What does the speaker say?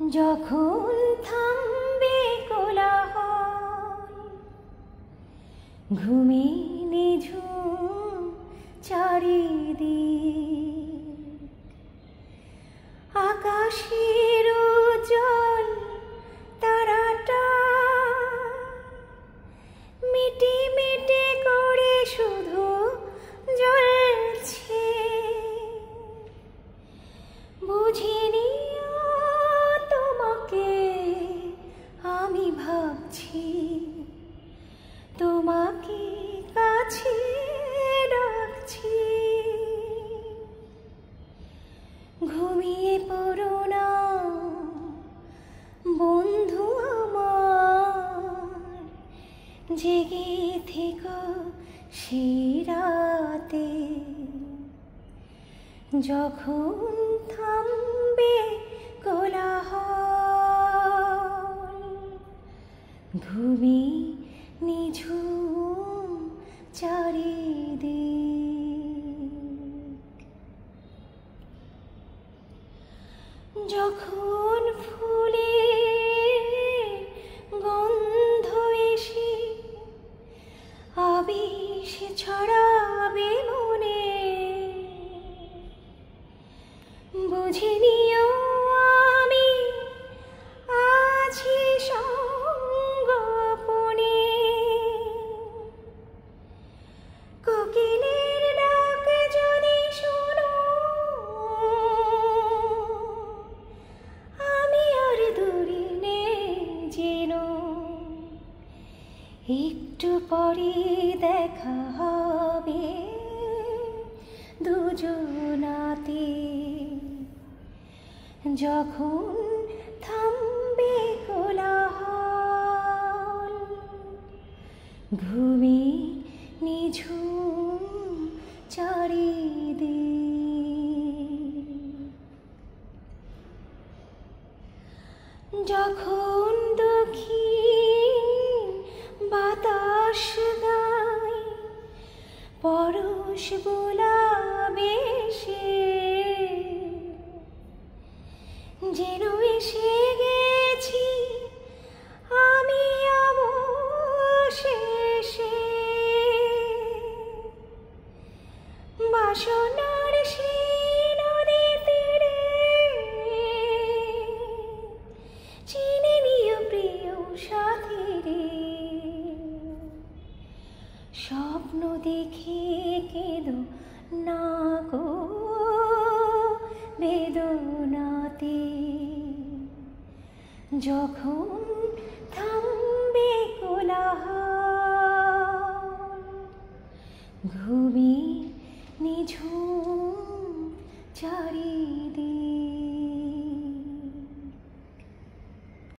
যখন থামবে কোলাহল, ঘুমে নিঝুম চারিদিক, আকাশের উজ্জ্বল তারাটা মিটি মিটি করে শুধু জ্বলছে। বুঝিনি তোমাকে আমি ভাবছি, তোমাকে কাছে রাখছি। ঘুমিয়ে পড়ো না বন্ধু আমার, জেগে থেকো সেই রাতে। যখন থামবে কোলাহল, ঘুমে নিঝুম চারিদিক, যখন ফুলের গন্ধ এসে আবেশ ছড়াবে মনে, বুঝে নিও আমি আছি সঙ্গোপনে। কোকিলের ডাক যদি শোনো, আমি আর দূরে নেই যেন। একটু পরে দেখা হবে দুজনাতে, যখন থামবে কোলাহল, ঘুমে নিঝুম চারিদিক। যখন দক্ষিণ বাতাস গায় পরশ বোলাবে সে, যেন এসে গেছি আমি অবশেষে। বাসনার সেই নদী তীরে চিনে নিও প্রিয় সাথী রে। স্বপ্ন দেখে কেঁদো না গো বেদনাতে, যখন থামবে কোলাহল, ঘুমে নিঝুম চারিদিক।